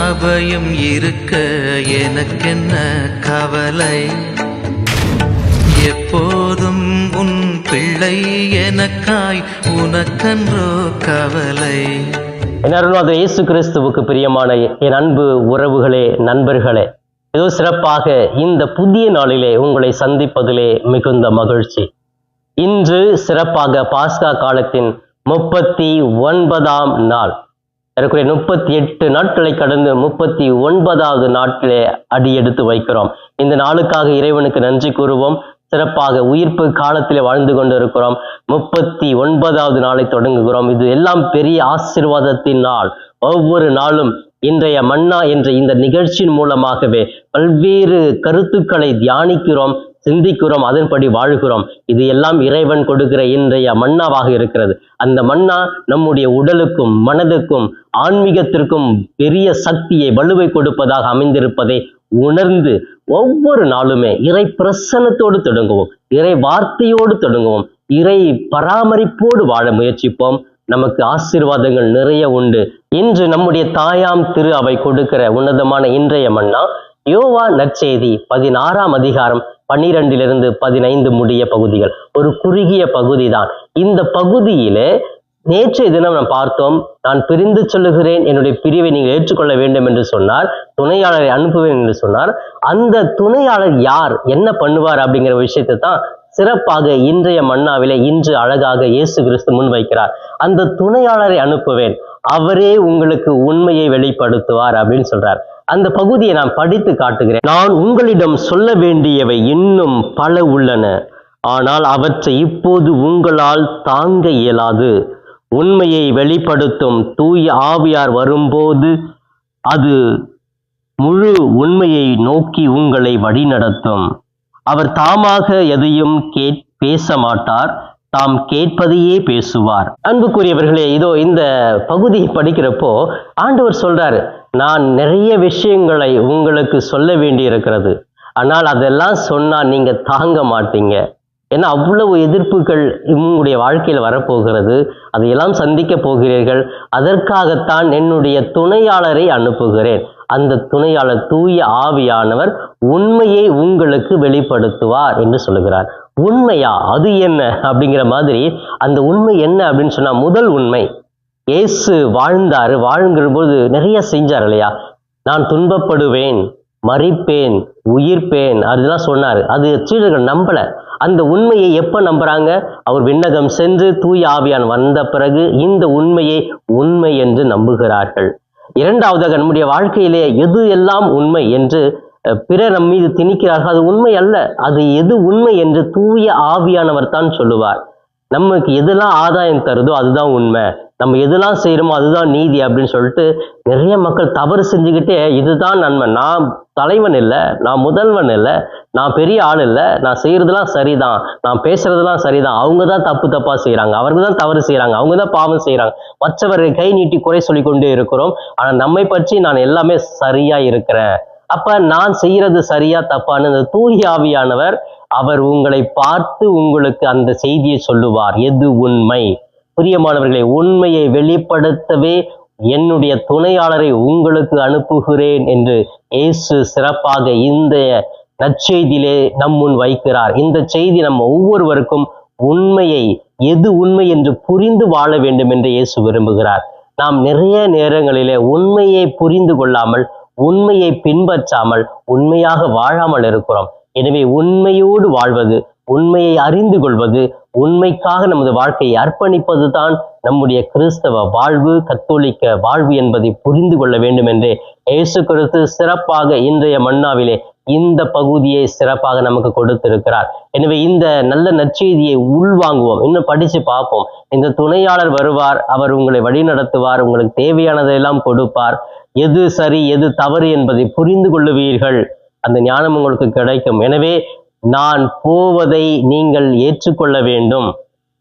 அபயம் இருக்க எனக்கென்ன கவலை, எப்போதும் உன் பிள்ளை எனக்காய் உனக்கன்றோ கவலை. அருள்நாத இயேசு கிறிஸ்துவுக்கு பிரியமான என் அன்பு உறவுகளே, நண்பர்களே, ஏதோ சிறப்பாக இந்த புதிய நாளிலே உங்களை சந்திப்பதிலே மிகுந்த மகிழ்ச்சி. இன்று சிறப்பாக பாஸ்கா காலத்தின் 39ஆம் நாள். ஏறக்குறைய 38 நாட்களை கடந்து 39வது நாட்டிலே அடியெடுத்து வைக்கிறோம். இந்த நாளுக்காக இறைவனுக்கு நன்றி கூறுவோம். சிறப்பாக உயிர்ப்பு காலத்திலே வாழ்ந்து கொண்டு இருக்கிறோம். 39வது நாளை தொடங்குகிறோம். இது எல்லாம் பெரிய ஆசீர்வாதத்தின் நாள். ஒவ்வொரு நாளும் இன்றைய மன்னா என்ற இந்த நிகழ்ச்சியின் மூலமாகவே பல்வேறு கருத்துக்களை தியானிக்கிறோம், சிந்திக்கிறோம், அதன்படி வாழ்கிறோம். இது எல்லாம் இறைவன் கொடுக்கிற இன்றைய மன்னாவாக இருக்கிறது. அந்த மன்னா நம்முடைய உடலுக்கும் மனதுக்கும் ஆன்மீகத்திற்கும் பெரிய சக்தியை, வலுவை கொடுப்பதாக அமைந்திருப்பதை உணர்ந்து ஒவ்வொரு நாளுமே இறை பிரசன்னத்தோடு தொடங்குவோம், இறை வார்த்தையோடு தொடங்குவோம், இறை பராமரிப்போடு வாழ முயற்சிப்போம். நமக்கு ஆசீர்வாதங்கள் நிறைய உண்டு. இன்று நம்முடைய தாயாம் திரு அவை கொடுக்கிற உன்னதமான இன்றைய மன்னா யோவான் நற்செய்தி 16ஆம் அதிகாரம் 12 - 15 முடிய பகுதிகள். ஒரு குறுகிய பகுதி தான். இந்த பகுதியிலே நேற்றைய தினம் நாம் பார்த்தோம், நான் பிரிந்து சொல்லுகிறேன், என்னுடைய பிரிவை நீங்கள் ஏற்றுக்கொள்ள வேண்டும் என்று சொன்னார், துணையாளரை அனுப்புவேன் என்று சொன்னார். அந்த துணையாளர் யார், என்ன பண்ணுவார் அப்படிங்கிற விஷயத்தை தான் சிறப்பாக இன்றைய மன்னாவிலே இன்று அழகாக இயேசு கிறிஸ்து முன்வைக்கிறார். அந்த துணையாளரை அனுப்புவேன், அவரே உங்களுக்கு உண்மையை வெளிப்படுத்துவார் அப்படின்னு சொல்றார். அந்த பகுதியை நான் படித்து காட்டுகிறேன். நான் உங்களிடம் சொல்ல வேண்டியவை இன்னும் பல உள்ளன, ஆனால் அவற்றை இப்போது உங்களால் தாங்க இயலாது. உண்மையை வெளிப்படுத்தும் தூய ஆவியார் வரும்போது அது முழு உண்மையை நோக்கி உங்களை வழிநடத்தும். அவர் தாமாக எதையும் பேச மாட்டார், தாம் கேட்பதையே பேசுவார். அன்புக்குரியவர்களே, இதோ இந்த பகுதியை படிக்கிறப்போ ஆண்டவர் சொல்றாரு, நான் நிறைய விஷயங்களை உங்களுக்கு சொல்ல வேண்டி இருக்கிறது, ஆனால் அதெல்லாம் சொன்னா நீங்க தாங்க மாட்டீங்க. ஏன்னா அவ்வளவு எதிர்ப்புகள் உங்களுடைய வாழ்க்கையில் வரப்போகிறது, அதையெல்லாம் சந்திக்க போகிறீர்கள். அதற்காகத்தான் என்னுடைய துணையாளரை அனுப்புகிறேன். அந்த துணையாளர் தூய ஆவியானவர் உண்மையை உங்களுக்கு வெளிப்படுத்துவார் என்று சொல்லுகிறார். உண்மையா, அது என்ன அப்படிங்கிற மாதிரி அந்த உண்மை என்ன அப்படின்னு சொன்னா, முதல் உண்மை, இயேசு வாழ்ந்தாரு, வாழ்ங்கிற போது நிறைய செஞ்சார் இல்லையா? நான் துன்பப்படுவேன், மரிப்பேன், உயிர்ப்பேன், அதெல்லாம் சொன்னாரு. அது சீடர்கள் நம்பல. அந்த உண்மையை எப்ப நம்புறாங்க? அவர் விண்ணகம் சென்று தூய ஆவியான் வந்த பிறகு இந்த உண்மையை உண்மை என்று நம்புகிறார்கள். இரண்டாவதாக, நம்முடைய வாழ்க்கையிலே எது எல்லாம் உண்மை என்று பிறர் நம் மீது திணிக்கிறார்கள், அது உண்மை அல்ல. அது எது உண்மை என்று தூய ஆவியானவர் தான் சொல்லுவார். நமக்கு எதெல்லாம் ஆதாயம் தருதோ அதுதான் உண்மை, நம்ம எதெல்லாம் செய்யறோமோ அதுதான் நீதி அப்படின்னு சொல்லிட்டு நிறைய மக்கள் தவறு செஞ்சுக்கிட்டே, இதுதான் நன்மை, நான் தலைவன் இல்லை, நான் முதல்வன் இல்லை, நான் பெரிய ஆள் இல்லை, நான் செய்யறதெல்லாம் சரிதான், நான் பேசுறதெல்லாம் சரிதான், அவங்க தான் தப்பா செய்யறாங்க, அவர்கள் தான் தவறு செய்யறாங்க, அவங்க தான் பாவம் செய்யறாங்க, மற்றவரை கை நீட்டி குறை சொல்லி கொண்டே இருக்கிறோம். ஆனா நம்மை பற்றி நான் எல்லாமே சரியா இருக்கிறேன். அப்ப நான் செய்யறது சரியா தப்பான்னு அந்த தூய ஆவியானவர் அவர் உங்களை பார்த்து உங்களுக்கு அந்த செய்தியை சொல்லுவார். எது உண்மை? பிரியமானவர்களை, உண்மையை வெளிப்படுத்தவே என்னுடைய துணையாளரை உங்களுக்கு அனுப்புகிறேன் என்று இயேசு சிறப்பாக இந்த நற்செய்தியிலே நம் முன் வைக்கிறார். இந்த செய்தி நம்ம ஒவ்வொருவருக்கும் உண்மையை, எது உண்மை என்று புரிந்து வாழ வேண்டும் என்று இயேசு விரும்புகிறார். நாம் நிறைய நேரங்களிலே உண்மையை புரிந்து கொள்ளாமல், உண்மையை பின்பற்றாமல், உண்மையாக வாழாமல் இருக்கிறோம். எனவே உண்மையோடு வாழ்வது, உண்மையை அறிந்து கொள்வது, உண்மைக்காக நமது வாழ்க்கையை அர்ப்பணிப்பது தான் நம்முடைய கிறிஸ்தவ வாழ்வு, கத்தோலிக்க வாழ்வு என்பதை புரிந்து கொள்ள வேண்டும் என்று இயேசு கிறிஸ்து சிறப்பாக இன்றைய மன்னாவிலே இந்த பகுதியை சிறப்பாக நமக்கு கொடுத்திருக்கிறார். எனவே இந்த நல்ல நற்செய்தியை உள்வாங்குவோம், இன்னும் படிச்சு பார்ப்போம். இந்த துணையாளர் வருவார், அவர் உங்களை வழிநடத்துவார், உங்களுக்கு தேவையானதெல்லாம் கொடுப்பார். எது சரி எது தவறு என்பதை புரிந்து கொள்ளுவீர்கள், அந்த ஞானம் உங்களுக்கு கிடைக்கும். எனவே நான் போவதை நீங்கள் ஏற்றுக்கொள்ள வேண்டும்.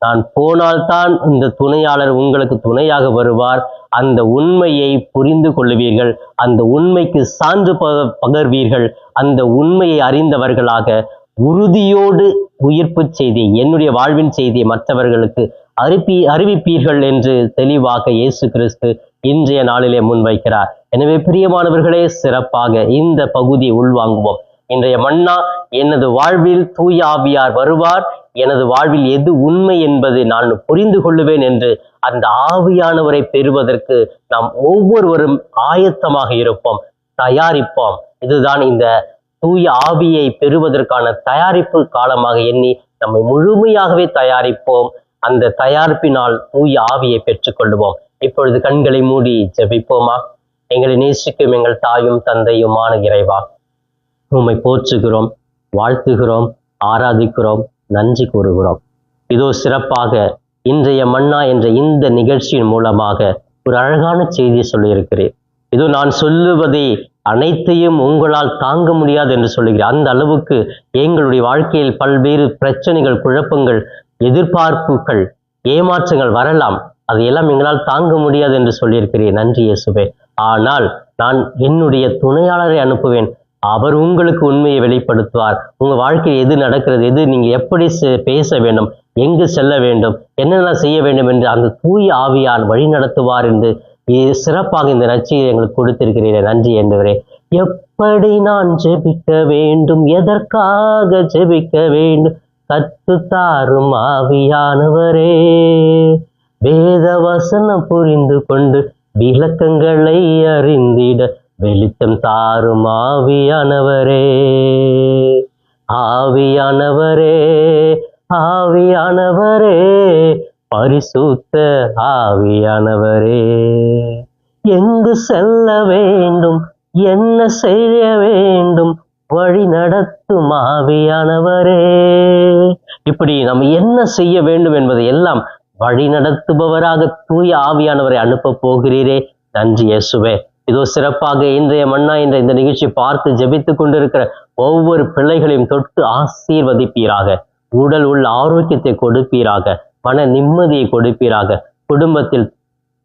நான் போனால்தான் இந்த துணையாளர் உங்களுக்கு துணையாக வருவார். அந்த உண்மையை புரிந்து கொள்ளுவீர்கள், அந்த உண்மைக்கு சான்று பகர்வீர்கள். அந்த உண்மையை அறிந்தவர்களாக உறுதியோடு உயிர்ப்பு செய்தி, என்னுடைய வாழ்வின் செய்தியை மற்றவர்களுக்கு அறிவிப்பீர்கள் என்று தெளிவாக இயேசு கிறிஸ்து இன்றைய நாளிலே முன்வைக்கிறார். எனவே பிரியமானவர்களே, சிறப்பாக இந்த பகுதியை உள்வாங்குவோம். இன்றைய மன்னா, எனது வாழ்வில் தூய ஆவியார் வருவார், எனது வாழ்வில் எது உண்மை என்பது நான் புரிந்து கொள்ளுவேன் என்று அந்த ஆவியானவரை பெறுவதற்கு நாம் ஒவ்வொருவரும் ஆயத்தமாக இருப்போம், தயாரிப்போம். இதுதான் இந்த தூய ஆவியை பெறுவதற்கான தயாரிப்பு காலமாக எண்ணி நம்மை முழுமையாகவே தயாரிப்போம். அந்த தயாரிப்பினால் தூய ஆவியை பெற்றுக்கொள்வோம். இப்பொழுது கண்களை மூடி ஜெபிப்போமா? எங்களை நேசிக்கும் எங்கள் தாயும் தந்தையுமான இறைவா, உம்மை போற்றுகிறோம், வாழ்த்துகிறோம், ஆராதிக்கிறோம், நன்றி கூறுகிறோம். இதோ சிறப்பாக இன்றைய மன்னா என்ற இந்த நிகழ்ச்சியின் மூலமாக ஒரு அழகான செய்தி சொல்லியிருக்கிறேன். இதோ நான் சொல்லுவதை அனைத்தையும் உங்களால் தாங்க முடியாது என்று சொல்லுகிறேன். அந்த அளவுக்கு எங்களுடைய வாழ்க்கையில் பல்வேறு பிரச்சனைகள், குழப்பங்கள், எதிர்பார்ப்புகள், ஏமாற்றங்கள் வரலாம். அதையெல்லாம் எங்களால் தாங்க முடியாது என்று சொல்லியிருக்கிறேன். நன்றி இயேசுவே. ஆனால் நான் என்னுடைய துணையாளரை அனுப்புவேன், அவர் உங்களுக்கு உண்மையை வெளிப்படுத்துவார். உங்க வாழ்க்கையில் எது நடக்கிறது, எது நீங்க எப்படி பேச வேண்டும், எங்கு செல்ல வேண்டும், என்னென்ன செய்ய வேண்டும் என்று அந்த தூய ஆவியார் வழி நடத்துவார் என்று சிறப்பாக இந்த நற்செய்தியை எங்களுக்கு கொடுத்திருக்கிறீர்கள். நன்றி ஆண்டவரே. எப்படி நான் ஜெபிக்க வேண்டும், எதற்காக ஜெபிக்க வேண்டும், கற்று தாரும் ஆவியானவரே. வேத வசனம் புரிந்து கொண்டு விளக்கங்களை அறிந்திட வெளிச்சம் தாரும் ஆவியானவரே. ஆவியானவரே, ஆவியானவரே, பரிசுத்த ஆவியானவரே, எங்கு செல்ல வேண்டும், என்ன செய்ய வேண்டும், வழி நடத்தும் ஆவியானவரே. இப்படி நம்ம என்ன செய்ய வேண்டும் என்பதை எல்லாம் வழி நடத்துபவராக தூய ஆவியானவரை அனுப்ப போகிறீரே. நன்றி இயேசுவே. இதோ சிறப்பாக இன்றைய மன்னா என்ற இந்த நிகழ்ச்சி பார்த்து ஜெபித்துக் கொண்டிருக்கிற ஒவ்வொரு பிள்ளைகளையும் தொட்டு ஆசீர்வதிப்பீராக. உடல் உள்ள ஆரோக்கியத்தை கொடுப்பீராக, மன நிம்மதியை கொடுப்பீராக. குடும்பத்தில்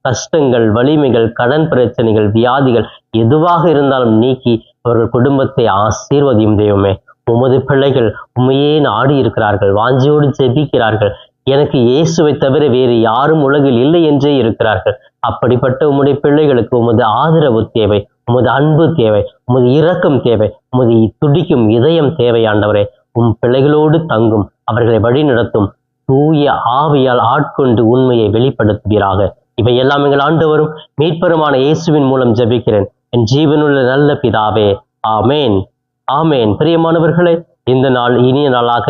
கஷ்டங்கள், வலிமைகள், கடன் பிரச்சனைகள், வியாதிகள் எதுவாக இருந்தாலும் நீக்கி அவர்கள் குடும்பத்தை ஆசீர்வதியும் தெய்வமே. உமது பிள்ளைகள் உண்மையே நாடி இருக்கிறார்கள், வாஞ்சியோடு ஜெபிக்கிறார்கள். எனக்கு இயேசுவை தவிர வேறு யாரும் உலகில் இல்லை என்றே இருக்கிறார்கள். அப்படிப்பட்ட உம்முடைய பிள்ளைகளுக்கு உமது ஆதரவு தேவை, உமது அன்பு தேவை, உமது இரக்கம் தேவை, உமது துடிக்கும் இதயம் தேவை. ஆண்டவரே, உம் பிள்ளைகளோடு தங்கும், அவர்களை வழி நடத்தும், தூய ஆவியால் ஆட்கொண்டு உண்மையை வெளிப்படுத்துவீராக. இவை எல்லாம் எங்கள் ஆண்டவரும் மீட்பருமான இயேசுவின் மூலம் ஜெபிக்கிறேன், என் ஜீவனுள்ள நல்ல பிதாவே. ஆமேன், ஆமேன். பிரியமானவர்களே, இந்த நாள் இனிய நாளாக,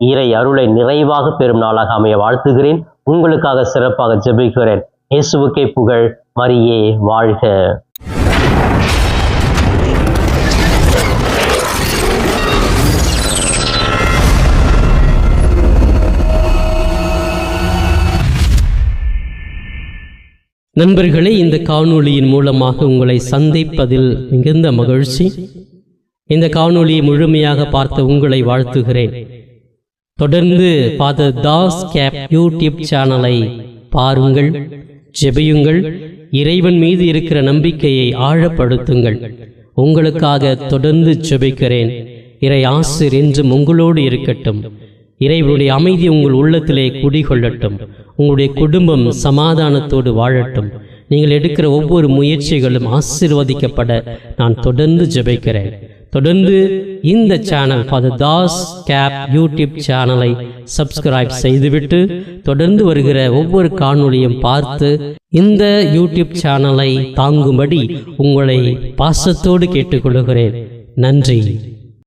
இறை அருளை நிறைவாக பெறும் நாளாக அமைய வாழ்த்துகிறேன். உங்களுக்காக சிறப்பாக ஜெபிக்கிறேன். இயேசுவுக்கே புகழ், மரியே வாழ்க. நண்பர்களே, இந்த காணொளியின் மூலமாக உங்களை சந்திப்பதில் மிகுந்த மகிழ்ச்சி. இந்த காணொளியை முழுமையாக பார்த்த உங்களை வாழ்த்துகிறேன். தொடர்ந்து ஃபாதர் தாஸ் கேப் யூடியூப் சேனலை பாருங்கள், ஜெபியுங்கள், இறைவன் மீது இருக்கிற நம்பிக்கையை ஆழப்படுத்துங்கள். உங்களுக்காக தொடர்ந்து ஜெபிக்கிறேன். இறை ஆசிர் என்றும் உங்களோடு இருக்கட்டும். இறைவனுடைய அமைதி உங்கள் உள்ளத்திலே குடிகொள்ளட்டும். உங்களுடைய குடும்பம் சமாதானத்தோடு வாழட்டும். நீங்கள் எடுக்கிற ஒவ்வொரு முயற்சிகளும் ஆசீர்வதிக்கப்பட நான் தொடர்ந்து ஜெபிக்கிறேன். தொடர்ந்து இந்த channel father Das cap YouTube சேனலை சப்ஸ்கிரைப் செய்துவிட்டு தொடர்ந்து வருகிற ஒவ்வொரு காணொளியும் பார்த்து இந்த யூடியூப் சேனலை தாங்கும்படி உங்களை பாசத்தோடு கேட்டுக்கொள்கிறேன். நன்றி.